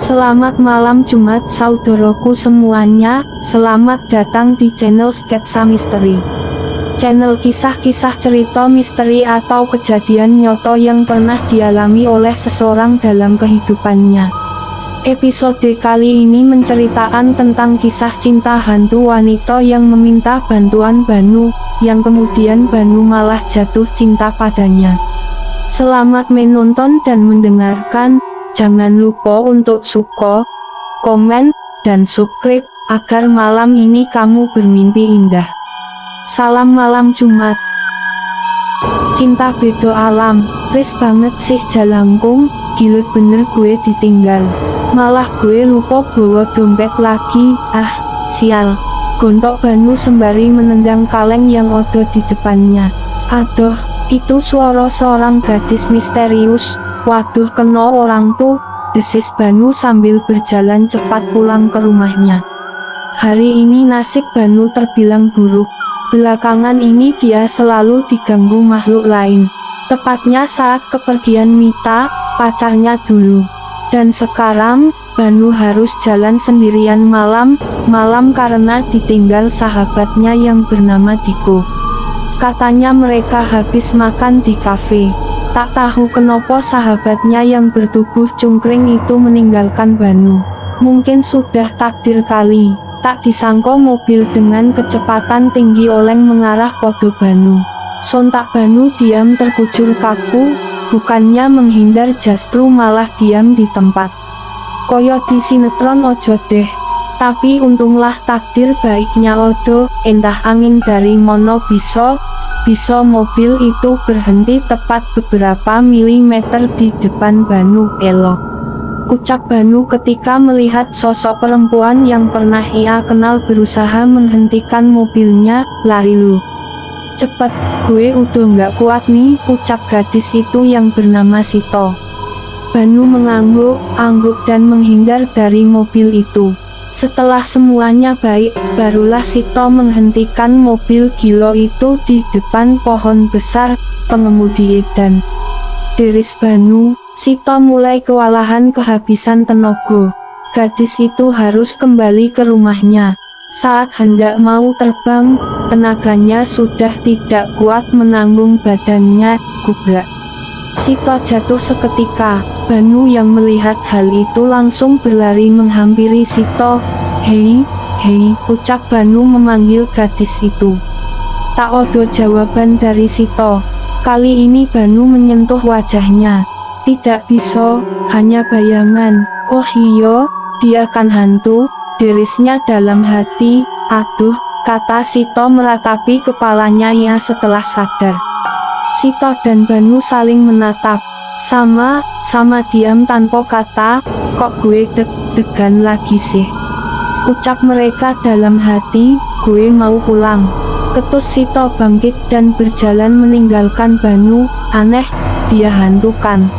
Selamat malam Jumat saudaraku semuanya, selamat datang di channel Sketsa Misteri. Channel kisah-kisah cerita misteri atau kejadian nyata yang pernah dialami oleh seseorang dalam kehidupannya. Episode kali ini menceritakan tentang kisah cinta hantu wanita yang meminta bantuan Banu, yang kemudian Banu malah jatuh cinta padanya. Selamat menonton dan mendengarkan. Jangan lupa untuk suka, komen, dan subscribe, agar malam ini kamu bermimpi indah. Salam malam Jumat. Cinta bedo alam, ris banget sih jalangkung, gila bener gue ditinggal. Malah gue lupa bawa dompet lagi, sial. Gontok Banu sembari menendang kaleng yang ada di depannya. Aduh, itu suara seorang gadis misterius. Waduh, kena orang tuh, desis Banu sambil berjalan cepat pulang ke rumahnya. Hari ini nasib Banu terbilang buruk. Belakangan ini dia selalu diganggu makhluk lain. Tepatnya saat kepergian Mita, pacarnya dulu. Dan sekarang, Banu harus jalan sendirian malam karena ditinggal sahabatnya yang bernama Diko. Katanya mereka habis makan di kafe. Tak tahu kenapa sahabatnya yang bertubuh cungkring itu meninggalkan Banu. Mungkin sudah takdir kali. Tak disangka mobil dengan kecepatan tinggi oleng mengarah pada Banu. Sontak Banu diam terkujur kaku, bukannya menghindar justru malah diam di tempat. Koyo di sinetron ojo deh. Tapi untunglah takdir baiknya odo, entah angin dari mono bisa mobil itu berhenti tepat beberapa milimeter di depan Banu. Elok, ucap Banu ketika melihat sosok perempuan yang pernah ia kenal berusaha menghentikan mobilnya. Lari lu, cepet, gue udah nggak kuat nih, ucap gadis itu yang bernama Sito. Banu mengangguk dan menghindar dari mobil itu. Setelah semuanya baik, barulah Sito menghentikan mobil gila itu di depan pohon besar. Pengemudi edan deris Banu. Sito mulai kewalahan kehabisan tenaga. Gadis itu harus kembali ke rumahnya. Saat hendak mau terbang, tenaganya sudah tidak kuat menanggung badannya. Gubrak, Sito jatuh seketika. Banu yang melihat hal itu langsung berlari menghampiri Sito. Hei, ucap Banu memanggil gadis itu. Tak ada jawaban dari Sito. Kali ini Banu menyentuh wajahnya. Tidak bisa, hanya bayangan. Oh iya, dia kan hantu, derisnya dalam hati. Aduh, kata Sito meratapi kepalanya ia setelah sadar. Sito dan Banu saling menatap. Sama diam tanpa kata. Kok gue deg-degan lagi sih? Ucap mereka dalam hati. Gue mau pulang. Ketus Sito bangkit dan berjalan meninggalkan Banu. Aneh, dia hantu kan?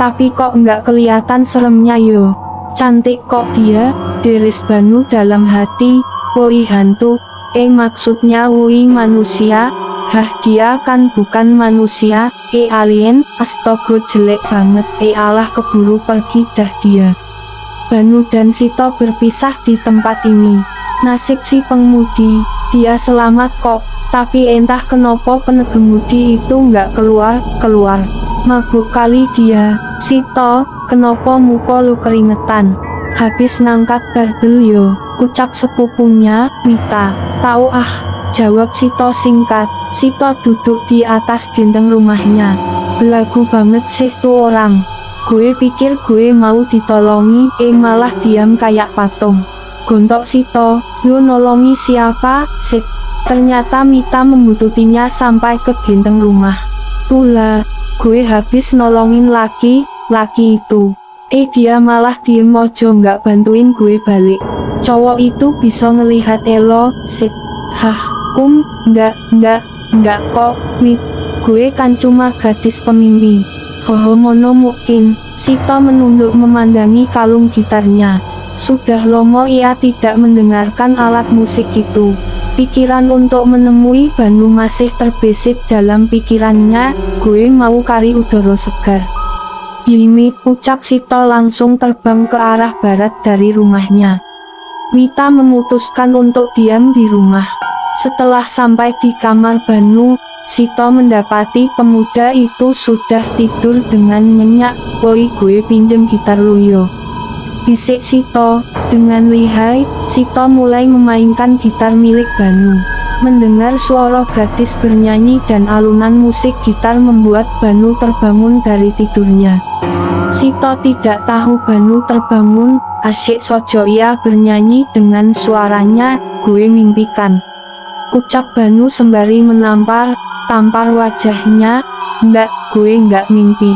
Tapi kok nggak kelihatan seremnya yo? Cantik kok dia, deris Banu dalam hati. Woi hantu, maksudnya woi manusia. Hah, dia kan bukan manusia, alien. Astaga, jelek banget. Alah, keburu pergi dah dia. Banu dan Sito berpisah di tempat ini. Nasib si pengemudi, dia selamat kok. Tapi entah kenapa pengemudi itu nggak keluar. Mabuk kali dia. Sito, kenapa muka lu keringetan? Habis ngangkat barbel yo, ucap sepupunya. Mita, tahu jawab Sito singkat. Sito duduk di atas genteng rumahnya. Belagu banget sih tuh orang. Gue pikir gue mau ditolongi, malah diam kayak patung. Gontok Sito, lu nolongi siapa? Sik. Ternyata Mita membututinya sampai ke genteng rumah. Tula, gue habis nolongin laki itu. Dia malah diem aja nggak bantuin gue balik. Cowok itu bisa ngelihat elo. Sik. Enggak kok, Mit. Gue kan cuma gadis pemimpi. Hoho mono mungkin. Sito menunduk memandangi kalung gitarnya. Sudah lama ia tidak mendengarkan alat musik itu. Pikiran untuk menemui Banu masih terbesit dalam pikirannya. Gue mau kari udara segar. Yimi, ucap Sito langsung terbang ke arah barat dari rumahnya. Mita memutuskan untuk diam di rumah. Setelah sampai di kamar Banu, Sito mendapati pemuda itu sudah tidur dengan nyenyak. "Woi, gue pinjem gitar lu yo," bisik Sito. Dengan lihai, Sito mulai memainkan gitar milik Banu. Mendengar suara gadis bernyanyi dan alunan musik gitar membuat Banu terbangun dari tidurnya. Sito tidak tahu Banu terbangun, asyik sojo ia bernyanyi dengan suaranya, "Gue mimpikan," ucap Banu sembari tampar wajahnya. "Enggak, gue enggak mimpi.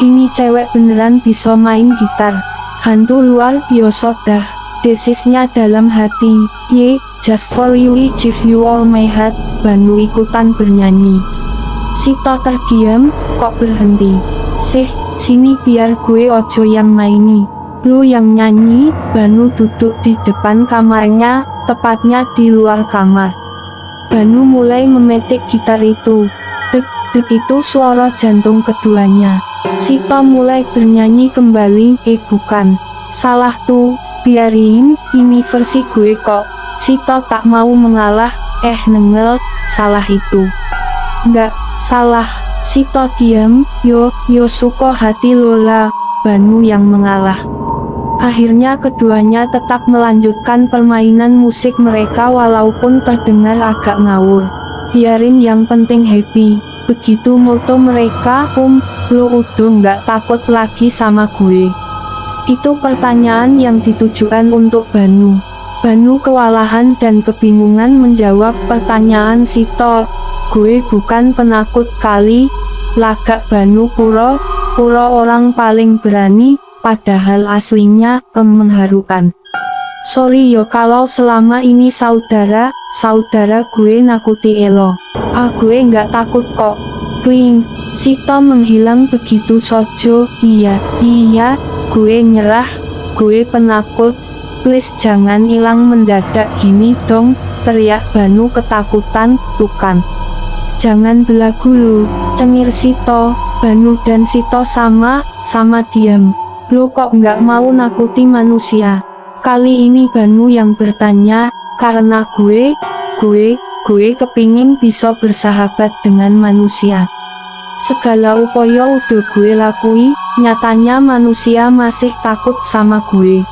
Ini cewek beneran bisa main gitar. Hantu luar biasa dah," desisnya dalam hati. "Ye, just for you I give you all my heart." Banu ikutan bernyanyi. Sito terdiam, kok berhenti. Sini biar gue ojo yang maini. Lu yang nyanyi." Banu duduk di depan kamarnya, tepatnya di luar kamar. Banu mulai memetik gitar itu. Dek itu suara jantung keduanya. Sito mulai bernyanyi kembali. Bukan. Salah tuh, biarin, ini versi gue kok." Sito tak mau mengalah. Nengel, salah itu. "Enggak, salah." Sito diam. Yo suko hati Lola." Banu yang mengalah. Akhirnya keduanya tetap melanjutkan permainan musik mereka walaupun terdengar agak ngawur. "Biarin yang penting happy," begitu moto mereka. Lu udah nggak takut lagi sama gue?" Itu pertanyaan yang ditujukan untuk Banu. Banu kewalahan dan kebingungan menjawab pertanyaan Sito. "Gue bukan penakut kali." Lagak Banu pura orang paling berani, padahal aslinya mengharukan. "Sorry yo kalau selama ini saudara gue nakuti elo. Gue nggak takut kok." Kling. Sito menghilang begitu sojo. Iya, gue nyerah, gue penakut. "Please jangan hilang mendadak gini dong," teriak Banu ketakutan. "Tukan, jangan belagu lu," cengir Sito. Banu dan Sito sama diam. "Lu kok nggak mau nakuti manusia?" Kali ini Banu yang bertanya. "Karena gue kepingin bisa bersahabat dengan manusia. Segala upaya udah gue lakui, nyatanya manusia masih takut sama gue.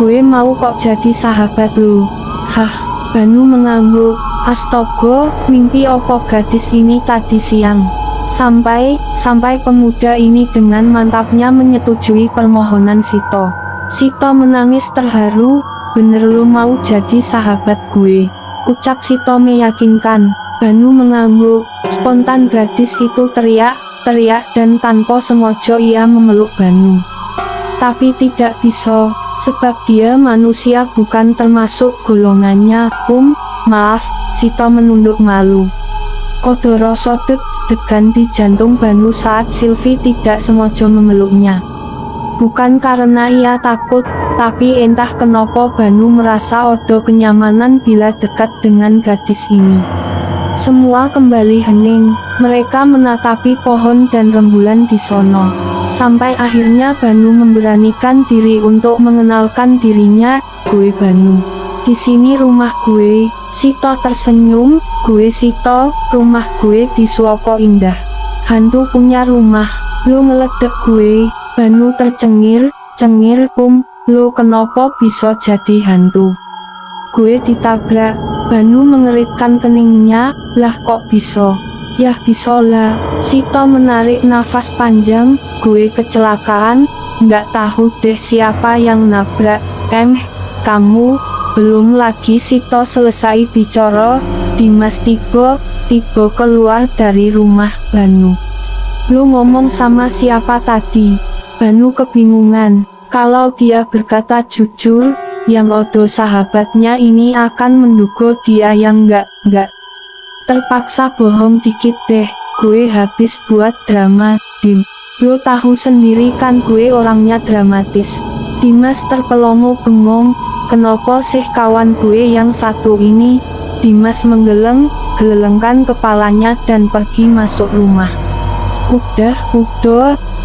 Gue mau kok jadi sahabat lu." "Hah?" Banu mengangguk. "Astaga, mimpi opo gadis ini tadi siang?" Sampai pemuda ini dengan mantapnya menyetujui permohonan Sito. Sito menangis terharu. "Bener lu mau jadi sahabat gue?" ucap Sito meyakinkan. Banu mengangguk. Spontan gadis itu teriak dan tanpa sengaja ia memeluk Banu. Tapi tidak bisa, sebab dia manusia bukan termasuk golongannya. Maaf." Sito menunduk malu. Ada rasa deg-degan di jantung Banu saat Sylvie tidak sengaja memeluknya. Bukan karena ia takut, tapi entah kenapa Banu merasa ada kenyamanan bila dekat dengan gadis ini. Semua kembali hening. Mereka menatapi pohon dan rembulan di sono. Sampai akhirnya Banu memberanikan diri untuk mengenalkan dirinya. "Gue Banu. Di sini rumah gue." Sito tersenyum. "Gue Sito, rumah gue di Suoko Indah." "Hantu punya rumah, lu ngeledek gue." Banu tercengir. Lu kenapa bisa jadi hantu?" "Gue ditabrak." Banu mengeritkan keningnya. "Lah kok bisa?" "Yah bisa lah." Sito menarik nafas panjang. "Gue kecelakaan, nggak tahu deh siapa yang nabrak." Kamu?" Belum lagi Sito selesai bicara, Dimas tiba keluar dari rumah Banu. "Lu ngomong sama siapa tadi?" Banu kebingungan. Kalau dia berkata jujur, yang ada sahabatnya ini akan menduga dia yang enggak. Terpaksa bohong dikit deh. "Gue habis buat drama, Dim. Lu tahu sendiri kan gue orangnya dramatis." Dimas terpelongo bengong. "Kenapa sih kawan gue yang satu ini?" Dimas gelengkan kepalanya dan pergi masuk rumah. Udah,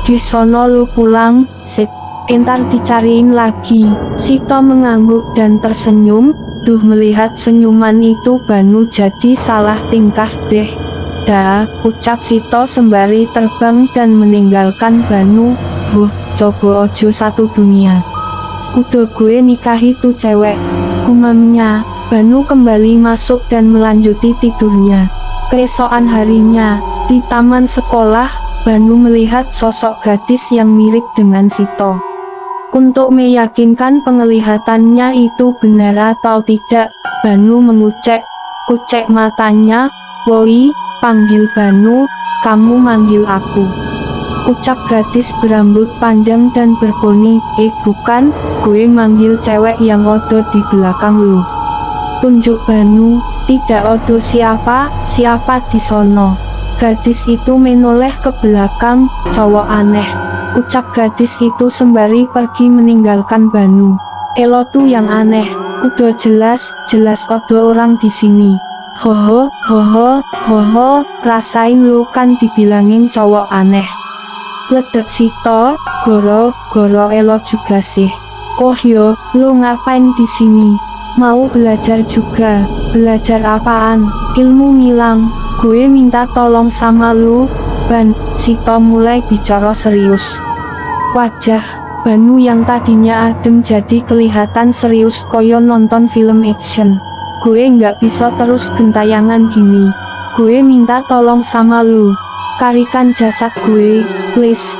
Gih sono lu pulang, sip. Entar dicariin lagi. Sito mengangguk dan tersenyum. Duh, melihat senyuman itu Banu jadi salah tingkah deh. Dah, ucap Sito sembari terbang dan meninggalkan Banu. Coba ojo satu dunia. Udah gue nikahi tuh cewek, gumamnya. Banu kembali masuk dan melanjuti tidurnya. Keesokan harinya, di taman sekolah, Banu melihat sosok gadis yang mirip dengan Sito. Untuk meyakinkan penglihatannya itu benar atau tidak, Banu kucek matanya. Woi, panggil Banu, kamu manggil aku. Ucap gadis berambut panjang dan berponi. Bukan, gue manggil cewek yang odo di belakang lu. Tunjuk Banu. Tidak odo siapa di sono. Gadis itu menoleh ke belakang. Cowok aneh, ucap gadis itu sembari pergi meninggalkan Banu. Elo tuh yang aneh, udah jelas odo orang di sini. Hoho, rasain lu kan dibilangin cowok aneh. Ledek Sito, goro elo juga sih. Oh yo, lu ngapain di sini? Mau belajar juga. Belajar apaan? Ilmu ngilang. Gue minta tolong sama lu, Ban. Sito mulai bicara serius. Wajah Banu yang tadinya adem jadi kelihatan serius koyo nonton film action. Gue nggak bisa terus gentayangan gini. Gue minta tolong sama lu. Karikan jasad gue, please.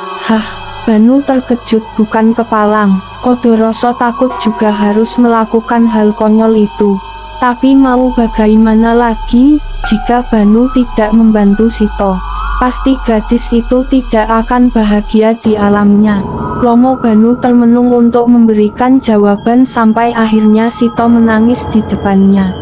Banu terkejut bukan kepalang. Odo rasa takut juga harus melakukan hal konyol itu. Tapi mau bagaimana lagi, jika Banu tidak membantu Sito, pasti gadis itu tidak akan bahagia di alamnya. Romo Banu termenung untuk memberikan jawaban sampai akhirnya Sito menangis di depannya.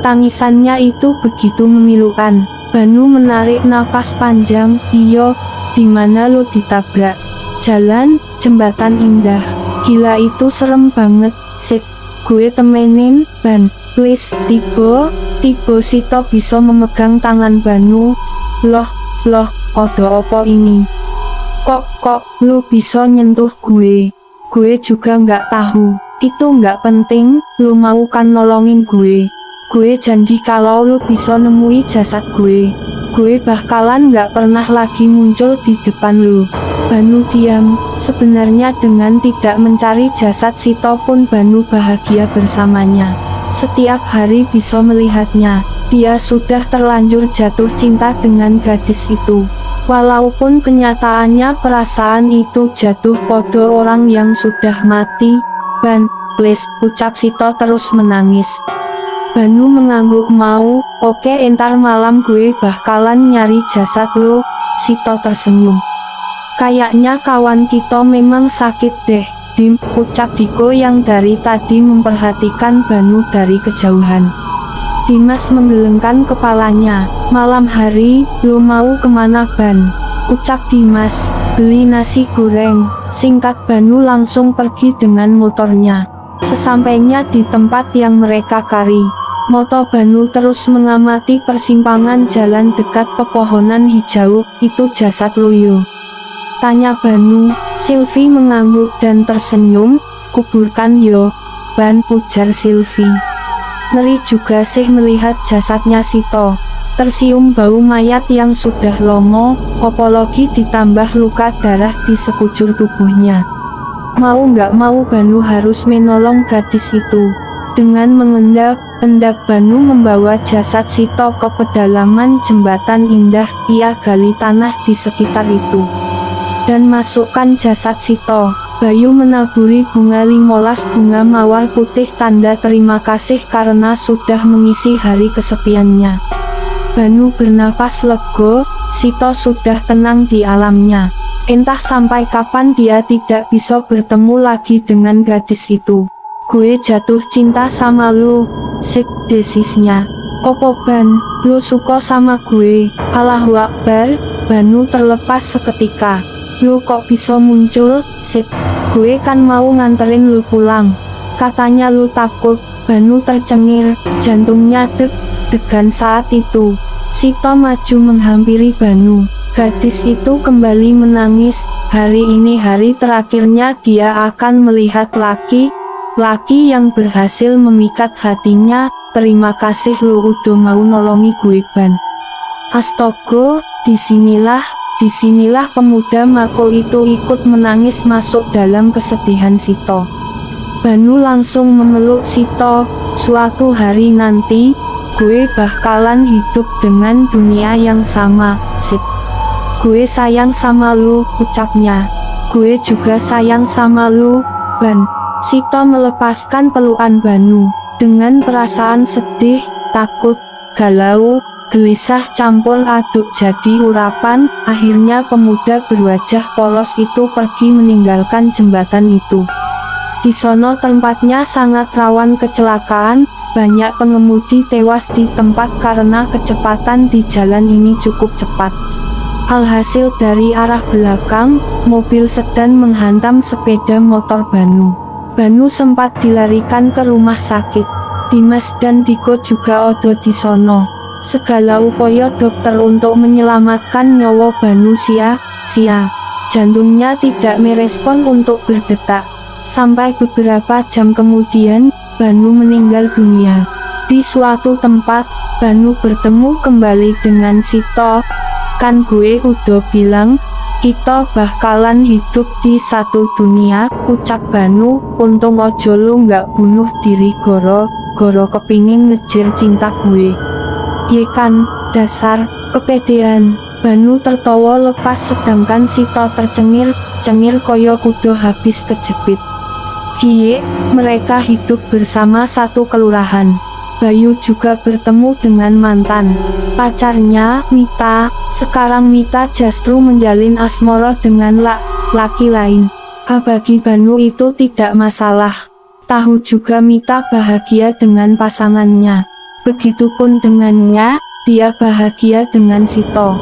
Tangisannya itu begitu memilukan. Banu menarik napas panjang. Iyo, dimana lo ditabrak? Jalan, jembatan indah. Gila itu serem banget. Sit, gue temenin, Ban. Please, tiba Sito bisa memegang tangan Banu. Loh, odo opo ini? Kok, lu bisa nyentuh gue? Gue juga nggak tahu. Itu nggak penting, lu mau kan nolongin gue. Gue janji kalau lu bisa nemui jasad gue bakalan nggak pernah lagi muncul di depan lu. Banu diam. Sebenarnya dengan tidak mencari jasad Sito pun Banu bahagia bersamanya. Setiap hari bisa melihatnya. Dia sudah terlanjur jatuh cinta dengan gadis itu. Walaupun kenyataannya perasaan itu jatuh pada orang yang sudah mati. Ban, please, ucap Sito terus menangis. Banu mengangguk. Mau, oke, entar malam gue bakalan nyari jasad lo. Sito tersenyum. Kayaknya kawan kita memang sakit deh, Dim, ucap Diko yang dari tadi memperhatikan Banu dari kejauhan. Dimas menggelengkan kepalanya. Malam hari, lo mau kemana Ban? Ucap Dimas. Beli nasi goreng. Singkat Banu langsung pergi dengan motornya. Sesampainya di tempat yang mereka cari, moto Banu terus mengamati persimpangan jalan dekat pepohonan hijau. Itu jasad Luyo? Tanya Banu. Silvi mengangguk dan tersenyum. Kuburkan yo, Ban, ujar Silvi. Ngeri juga sih melihat jasadnya Sito. Tersium bau mayat yang sudah lomo, apalagi ditambah luka darah di sekujur tubuhnya. Mau nggak mau Banu harus menolong gadis itu. Dengan mengendap-endap Banu membawa jasad Sito ke pedalaman jembatan indah. Ia gali tanah di sekitar itu dan masukkan jasad Sito. Bayu menaburi bunga 15 bunga mawar putih tanda terima kasih karena sudah mengisi hari kesepiannya. Banu bernapas lega. Sito sudah tenang di alamnya. Entah sampai kapan dia tidak bisa bertemu lagi dengan gadis itu. Gue jatuh cinta sama lu. Sik, desisnya. Opo Ban, lu suka sama gue? Allahu Akbar. Banu terlepas seketika. Lu kok bisa muncul? Sip, gue kan mau nganterin lu pulang. Katanya lu takut. Banu tercengir, jantungnya deg-degan saat itu. Sito maju menghampiri Banu. Gadis itu kembali menangis. Hari ini hari terakhirnya dia akan melihat laki yang berhasil memikat hatinya. Terima kasih lu udah mau nolongi gue, Ban. Astaga, disinilah pemuda makul itu ikut menangis masuk dalam kesedihan Sito. Banu langsung memeluk Sito. Suatu hari nanti, gue bakalan hidup dengan dunia yang sama, Sit. Gue sayang sama lu, ucapnya. Gue juga sayang sama lu, Ban. Sito melepaskan pelukan Banu. Dengan perasaan sedih, takut, galau, gelisah campur aduk jadi urapan, akhirnya pemuda berwajah polos itu pergi meninggalkan jembatan itu. Di sono tempatnya sangat rawan kecelakaan, banyak pengemudi tewas di tempat karena kecepatan di jalan ini cukup cepat. Alhasil dari arah belakang, mobil sedan menghantam sepeda motor Banu. Banu sempat dilarikan ke rumah sakit. Dimas dan Diko juga ada di sono. Segala upaya dokter untuk menyelamatkan nyawa Banu sia. Jantungnya tidak merespon untuk berdetak. Sampai beberapa jam kemudian, Banu meninggal dunia. Di suatu tempat, Banu bertemu kembali dengan Sito. Kan gue udah bilang, kita bakalan hidup di satu dunia, ucap Banu. Untung ojo lu nggak bunuh diri goro kepingin ngejar cinta gue. Ye kan, dasar kepedean. Banu tertawa lepas sedangkan Sito tercengir koyo kuda habis kejepit. Kie, mereka hidup bersama satu kelurahan. Bayu juga bertemu dengan mantan pacarnya, Mita. Sekarang Mita justru menjalin asmara dengan laki lain. Bagi Banu itu tidak masalah. Tahu juga Mita bahagia dengan pasangannya. Begitupun dengannya, dia bahagia dengan Sito.